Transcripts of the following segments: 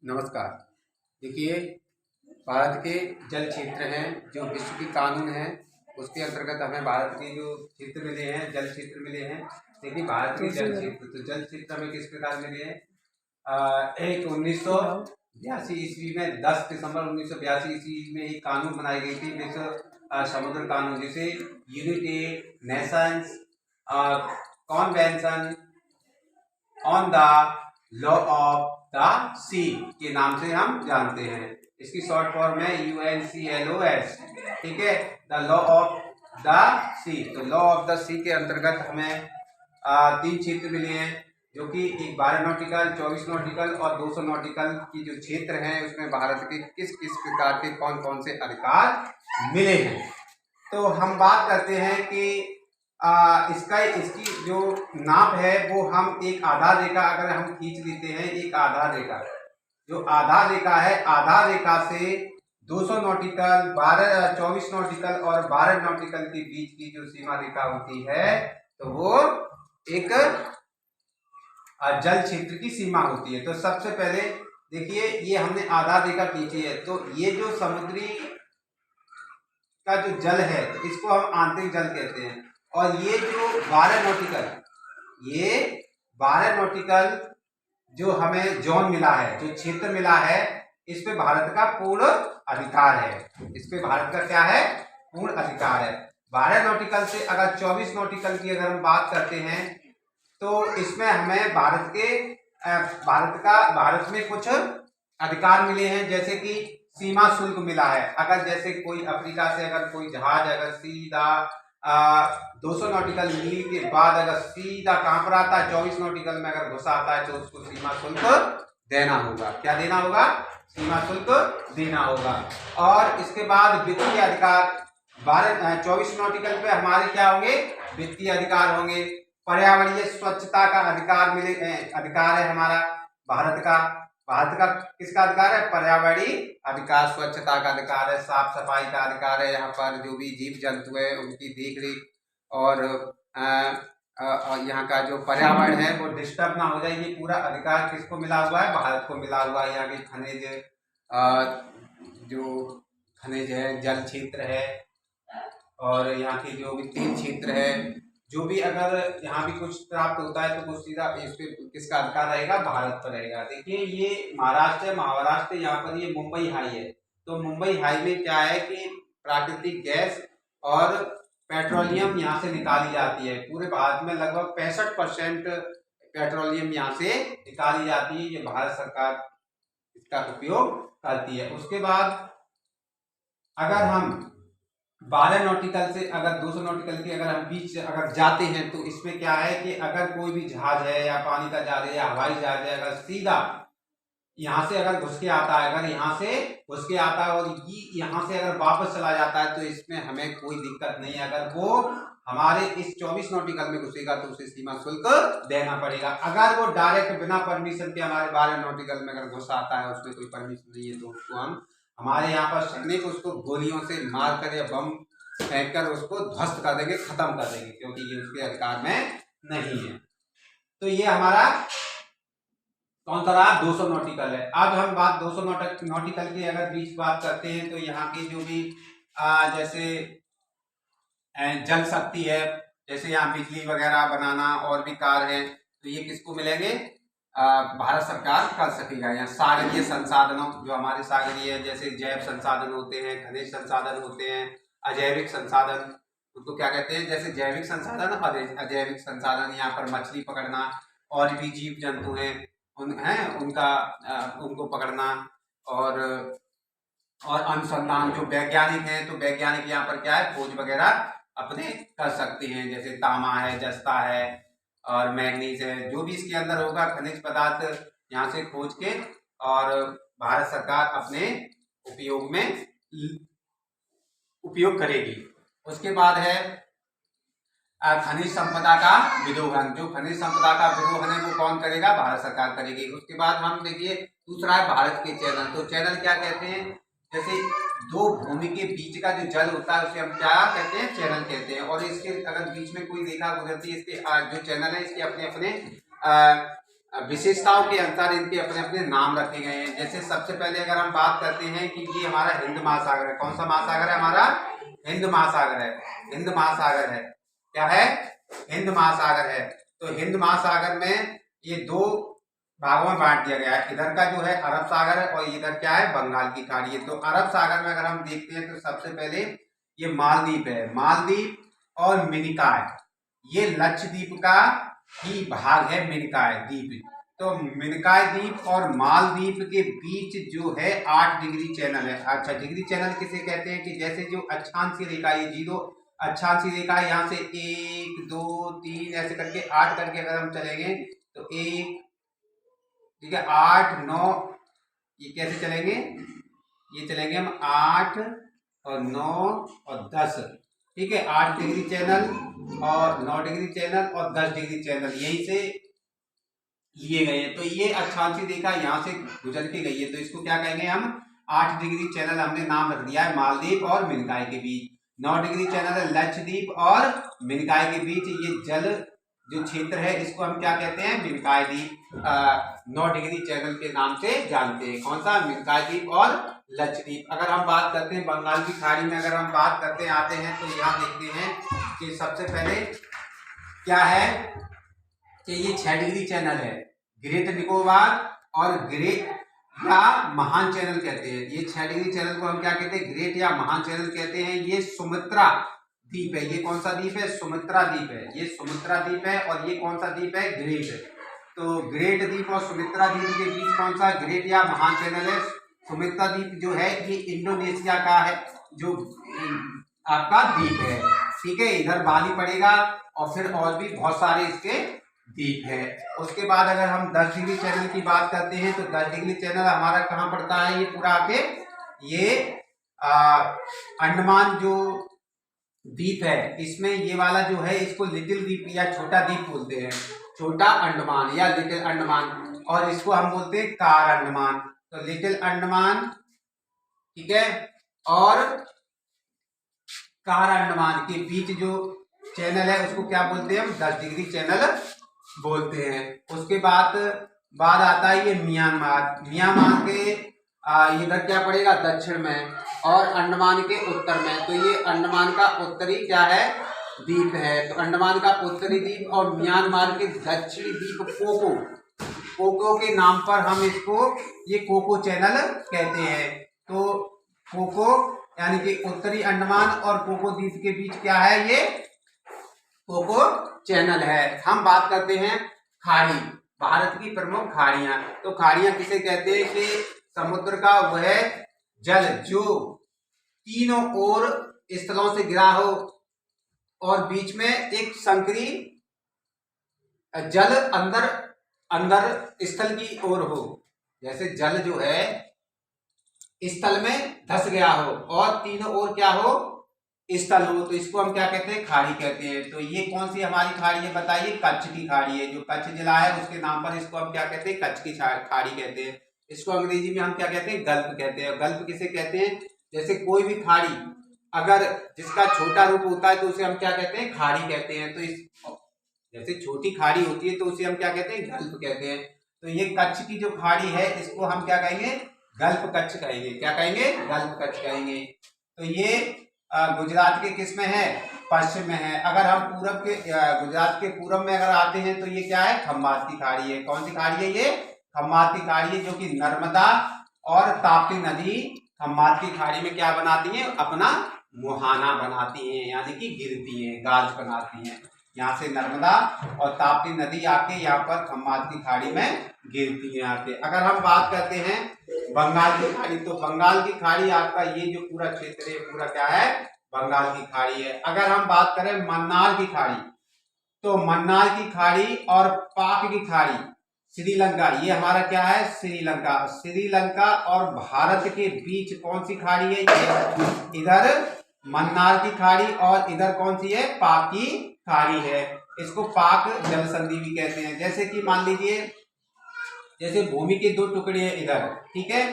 नमस्कार। देखिए, भारत के जल क्षेत्र हैं जो विश्व की कानून है, उसके अंतर्गत हमें भारत के जो क्षेत्र मिले हैं, जल क्षेत्र मिले हैं। देखिए, भारत के जल क्षेत्र हमें किस प्रकार मिले हैं। एक 1982 ईस्वी में 10 दिसंबर 1982 ईस्वी में एक कानून बनाई गई थी, विश्व समुद्र कानून, जिसे United Nations Convention on the Law of the Sea के नाम से हम जानते हैं। इसकी शॉर्ट फॉर्म है UNCLOS। ठीक है, द लॉ ऑफ द सी। तो लॉ ऑफ द सी के अंतर्गत हमें 3 क्षेत्र मिले हैं, जो कि एक 12 नॉटिकल, 24 नॉटिकल और 200 नॉटिकल की जो क्षेत्र हैं, उसमें भारत के किस किस प्रकार के कौन कौन से अधिकार मिले हैं। तो हम बात करते हैं कि इसकी जो नाप है वो हम एक आधार रेखा अगर हम खींच लेते हैं, एक आधार रेखा, जो आधार रेखा है, आधार रेखा से 200 नॉटिकल, 24 नॉटिकल और 12 नॉटिकल के बीच की जो सीमा रेखा होती है, तो वो एक जल क्षेत्र की सीमा होती है। तो सबसे पहले देखिए, ये हमने आधार रेखा खींची है, तो ये जो समुद्री का जो जल है, तो इसको हम आंतरिक जल कहते हैं। और ये जो 12 नॉटिकल, ये 12 नॉटिकल जो हमें जोन मिला है, जो क्षेत्र मिला है, इस पे भारत का पूर्ण अधिकार है। इस पे भारत का क्या है? पूर्ण अधिकार है। 12 नॉटिकल से अगर 24 नॉटिकल की अगर हम बात करते हैं, तो इसमें हमें भारत में कुछ अधिकार मिले हैं, जैसे कि सीमा शुल्क मिला है। अगर जैसे कोई अफ्रीका से अगर कोई जहाज अगर सीधा 200 नॉटिकल मील के बाद अगर सीधा कहां पर आता है, 24 नॉटिकल में अगर घुस आता है, तो उसको सीमा शुल्क देना होगा। क्या देना होगा? सीमा शुल्क देना होगा। और इसके बाद वित्तीय अधिकार, 24 नॉटिकल पे हमारे क्या होंगे? वित्तीय अधिकार होंगे। पर्यावरणीय स्वच्छता का अधिकार है हमारा भारत का किसका अधिकार है? पर्यावरणीय अधिकार, स्वच्छता का अधिकार है, साफ सफाई का अधिकार है। यहाँ पर जो भी जीव जंतु है उनकी देख रेख और यहाँ का जो पर्यावरण है वो डिस्टर्ब ना हो जाए, ये पूरा अधिकार किसको मिला हुआ है? भारत को मिला हुआ है। यहाँ के खनिज, जो खनिज है, जल क्षेत्र है, और यहाँ के जो भी तेल क्षेत्र है, जो भी अगर यहाँ भी कुछ प्राप्त होता है, तो कुछ सीधा इस पे किसका अधिकार रहेगा? भारत पर रहेगा। देखिए, ये महाराष्ट्र, यहाँ पर ये मुंबई हाई है। तो मुंबई हाई में क्या है कि प्राकृतिक गैस और पेट्रोलियम यहाँ से निकाली जाती है। पूरे भारत में लगभग 65% पेट्रोलियम यहाँ से निकाली जाती है। ये भारत सरकार इसका उपयोग करती है। उसके बाद अगर हम 12 नॉटिकल से अगर 200 नॉटिकल की अगर हम बीच अगर जाते हैं, तो इसमें क्या है कि अगर कोई भी जहाज है या पानी का जहाज है या हवाई जहाज है, अगर सीधा यहाँ से अगर घुस के आता है, अगर यहाँ से घुस के आता है और यहाँ से अगर वापस चला जाता है, तो इसमें हमें कोई दिक्कत नहीं है। अगर वो हमारे इस 24 नॉटिकल में घुसेगा, तो उसे सीमा शुल्क देना पड़ेगा। अगर वो डायरेक्ट बिना परमिशन के हमारे 12 नॉटिकल में अगर घुस आता है, उसमें कोई परमिशन नहीं है, तो उसको हम हमारे यहाँ पर सैनिक उसको गोलियों से मार कर या बम फेंक कर उसको ध्वस्त कर देंगे, खत्म कर देंगे, क्योंकि ये उसके अधिकार में नहीं है। तो ये हमारा कौन सा रहा? 200 नॉटिकल है। अब हम बात 200 नॉटिकल की अगर बीच बात करते हैं, तो यहाँ की जो भी जैसे जल शक्ति है, जैसे यहाँ बिजली वगैरह बनाना और भी कार्य है, तो ये किसको मिलेंगे? भारत सरकार कर सकेगा। यहाँ सागरीय संसाधनों, जो हमारे सागरीय जैसे जैव संसाधन होते हैं, खनिज संसाधन होते हैं, अजैविक संसाधन, उनको क्या कहते हैं? जैसे जैविक संसाधन और अजैविक संसाधन, यहाँ पर मछली पकड़ना और भी जीव जंतु हैं उनको पकड़ना, और अनुसंधान, जो वैज्ञानिक हैं, तो वैज्ञानिक यहाँ पर क्या है? खोज वगैरह अपने कर सकते हैं, जैसे तांबा है, जस्ता है और मैग्नीज है, जो भी इसके अंदर होगा खनिज पदार्थ, यहाँ से खोज के और भारत सरकार अपने उपयोग करेगी। उसके बाद है खनिज संपदा का विदोहन। जो खनिज संपदा का विदोहन है वो कौन करेगा? भारत सरकार करेगी। उसके बाद हम देखिए, दूसरा है भारत के चैनल। तो चैनल क्या कहते हैं? जैसे दो भूमि के बीच का जो जल होता है, उसे हम क्या कहते हैं? चैनल कहते हैं। और इसके अगर बीच में कोई रेखा गुजरती है, इसके जो चैनल है, इसके अपने अपने विशेषताओं के अनुसार इनके अपने अपने नाम रखे गए हैं। जैसे सबसे पहले अगर हम बात करते हैं कि ये हमारा हिंद महासागर है। कौन सा महासागर है हमारा? हिंद महासागर है। हिंद महासागर है, क्या है? हिंद महासागर है। तो हिंद महासागर में ये दो भागों में बांट दिया गया है। इधर का जो है अरब सागर है और इधर क्या है? बंगाल की खाड़ी है। तो अरब सागर में अगर हम देखते हैं तो सबसे पहले ये मालदीव है। मालदीव और मिनिकॉय, ये लक्षद्वीप का ही भाग है। मिनिकॉय द्वीप, तो मिनिकॉय द्वीप और मालदीव के बीच जो है 8 डिग्री चैनल है। अच्छा, डिग्री चैनल किसे कहते हैं कि जैसे जो अक्षांशीय रेखा, ये 0 अक्षांशीय रेखा है, यहाँ से 1 2 3 ऐसे करके 8 करके अगर हम चलेंगे तो 1, ठीक है, 8 9, ये कैसे चलेंगे? ये चलेंगे हम 8 और 9 और 10, ठीक है। 8 डिग्री चैनल और 9 डिग्री चैनल और 10 डिग्री चैनल यहीं से लिए गए हैं। तो ये अक्षांशीय रेखा यहाँ से गुजर के गई है, तो इसको क्या कहेंगे हम? 8 डिग्री चैनल हमने नाम रख दिया है मालदीव और मिनिकॉय के बीच। 9 डिग्री चैनल है लक्षद्वीप और मिनिकॉय के बीच। ये जल जो क्षेत्र है इसको हम क्या कहते हैं? मिनिकॉय द्वीप 9 डिग्री चैनल के नाम से जानते हैं। कौन सा? मिनिकॉय द्वीप और लक्षद्वीप। अगर हम बात करते हैं बंगाल की खाड़ी में, अगर हम बात करते आते हैं तो यहाँ देखते हैं कि सबसे पहले क्या है कि ये 6 डिग्री चैनल है। ग्रेट निकोबार और ग्रेट या महान चैनल कहते हैं। ये 6 डिग्री चैनल को हम क्या कहते हैं? ग्रेट या महान चैनल कहते हैं। ये सुमात्रा द्वीप है। ये कौन सा द्वीप है? सुमात्रा द्वीप है। ये सुमात्रा द्वीप है और ये कौन सा द्वीप है? ग्रेट है। तो ग्रेट द्वीप और सुमात्रा द्वीप के बीच कौन सा ग्रेट या महान चैनल है? सुमात्रा द्वीप जो है ये इंडोनेशिया का है, जो आपका द्वीप है, ठीक है। इधर बाली पड़ेगा और फिर और भी बहुत सारे इसके द्वीप है। उसके बाद अगर हम 10 डिग्री चैनल की बात करते हैं तो 10 डिग्री चैनल हमारा कहाँ पड़ता है? ये पूरा आके ये अंडमान जो द्वीप है इसमें ये वाला जो है इसको लिटिल द्वीप या छोटा द्वीप बोलते हैं। छोटा अंडमान या लिटिल अंडमान, और इसको हम बोलते हैं कार अंडमान। तो लिटिल अंडमान, ठीक है, और कार अंडमान के बीच जो चैनल है उसको क्या बोलते हैं हम? 10 डिग्री चैनल बोलते हैं। उसके बाद आता है ये म्यांमार। म्यांमार के इधर क्या पड़ेगा? दक्षिण में, और अंडमान के उत्तर में। तो ये अंडमान का उत्तरी क्या है? द्वीप है। तो अंडमान का उत्तरी द्वीप और म्यांमार के दक्षिणी द्वीप कोको के नाम पर हम इसको ये कोको चैनल कहते हैं। तो कोको यानी कि उत्तरी अंडमान और कोको द्वीप के बीच क्या है? ये कोको चैनल है। हम बात करते हैं खाड़ी, भारत की प्रमुख खाड़ियां। तो खाड़ियां किसे कहते हैं? कि समुद्र का वह जल जो तीनों ओर स्थलों से गिरा हो और बीच में एक संकरी जल अंदर स्थल की ओर हो। जैसे जल जो है स्थल में धस गया हो और तीनों ओर क्या हो? स्थल हो, तो इसको हम क्या कहते हैं? खाड़ी कहते हैं। तो ये कौन सी हमारी खाड़ी है बताइए? कच्छ की खाड़ी है। जो कच्छ जिला है उसके नाम पर इसको हम क्या कहते हैं? कच्छ की खाड़ी कहते हैं। इसको अंग्रेजी में हम क्या कहते हैं? गल्फ कहते हैं। गल्फ किसे कहते हैं? जैसे कोई भी खाड़ी अगर जिसका छोटा रूप होता है तो उसे हम क्या कहते हैं? खाड़ी कहते हैं। तो इस जैसे छोटी खाड़ी होती है तो उसे हम क्या कहते हैं? गल्फ कहते हैं। तो ये कच्छ की जो खाड़ी है इसको हम क्या कहेंगे? गल्फ कच्छ कहेंगे। क्या कहेंगे? गल्फ कच्छ कहेंगे। तो ये गुजरात के किस में है? पश्चिम में है। अगर हम पूरब के गुजरात के पूरब में अगर आते हैं तो ये क्या है? खंबात की खाड़ी है। कौन सी खाड़ी है? ये खंबात की खाड़ी है, जो कि नर्मदा और ताप्ती नदी खंबात की खाड़ी में क्या बनाती है? अपना मुहाना बनाती हैं, यानी कि गिरती हैं, गाज बनाती हैं। यहाँ से नर्मदा और ताप्ती नदी आके यहाँ पर खंबात की खाड़ी में गिरती है आके। अगर हम बात करते हैं बंगाल की खाड़ी, तो बंगाल की खाड़ी आपका ये जो पूरा क्षेत्र है पूरा क्या है? बंगाल की खाड़ी है। अगर हम बात करें मन्नार की खाड़ी, तो मन्नार की खाड़ी और पाक की खाड़ी, श्रीलंका, ये हमारा क्या है? श्रीलंका। श्रीलंका और भारत के बीच कौन सी खाड़ी है? ये इधर मन्नार की खाड़ी और इधर कौन सी है? पाक की खाड़ी है। इसको पाक जल संधि भी कहते हैं। जैसे कि मान लीजिए जैसे भूमि के दो टुकड़े हैं इधर, ठीक है,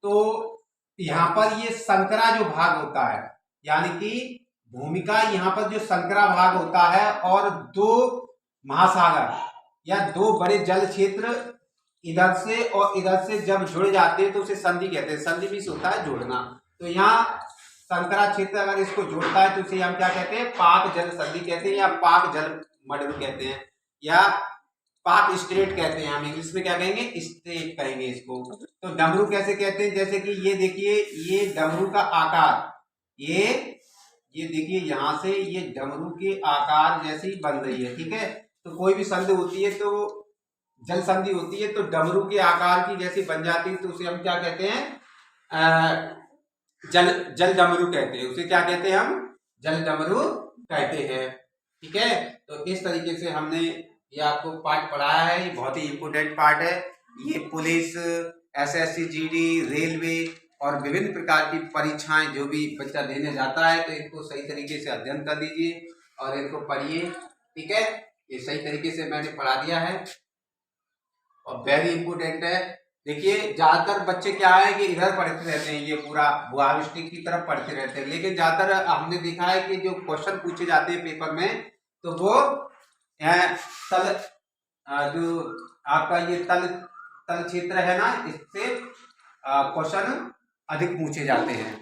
तो यहाँ पर ये संकरा जो भाग होता है, यानी कि भूमि का यहाँ पर जो संकरा भाग होता है और दो महासागर या दो बड़े जल क्षेत्र इधर से और इधर से जब जुड़ जाते हैं तो उसे संधि कहते हैं। संधि भी होता है जोड़ना। तो यहाँ संकरा क्षेत्र अगर इसको जोड़ता है तो उसे हम क्या कहते हैं, पाक जल संधि कहते हैं, या पाक जल मडल कहते हैं, या पाक स्ट्रेट कहते हैं। हम इंग्लिश में क्या कहेंगे, स्ट्रेट कहेंगे इसको। तो डमरू कैसे कहते हैं, जैसे कि ये देखिए, ये डमरू का आकार, ये देखिए यहाँ से ये डमरू के आकार जैसी बन रही है, ठीक है। तो कोई भी संधि होती है तो जल संधि होती है तो डमरू के आकार की जैसी बन जाती है तो उसे हम क्या कहते हैं, जल डमरू कहते हैं। उसे क्या कहते हैं, हम जल डमरू कहते हैं, ठीक है। तो इस तरीके से हमने ये आपको पार्ट पढ़ाया है। ये बहुत ही इंपोर्टेंट पार्ट है। ये पुलिस, एसएससी, जीडी, रेलवे और विभिन्न प्रकार की परीक्षाएं जो भी बच्चा देने जाता है तो इनको सही तरीके से अध्ययन कर लीजिए और इनको पढ़िए, ठीक है। ये सही तरीके से मैंने पढ़ा दिया है और वेरी इंपोर्टेंट है। देखिए ज्यादातर बच्चे क्या है कि इधर पढ़ते रहते हैं, ये पूरा भूआविष्टिक की तरफ पढ़ते रहते हैं, लेकिन ज्यादातर हमने देखा है कि जो क्वेश्चन पूछे जाते हैं पेपर में तो वो तल जो आपका ये तल क्षेत्र है ना, इससे क्वेश्चन अधिक पूछे जाते हैं।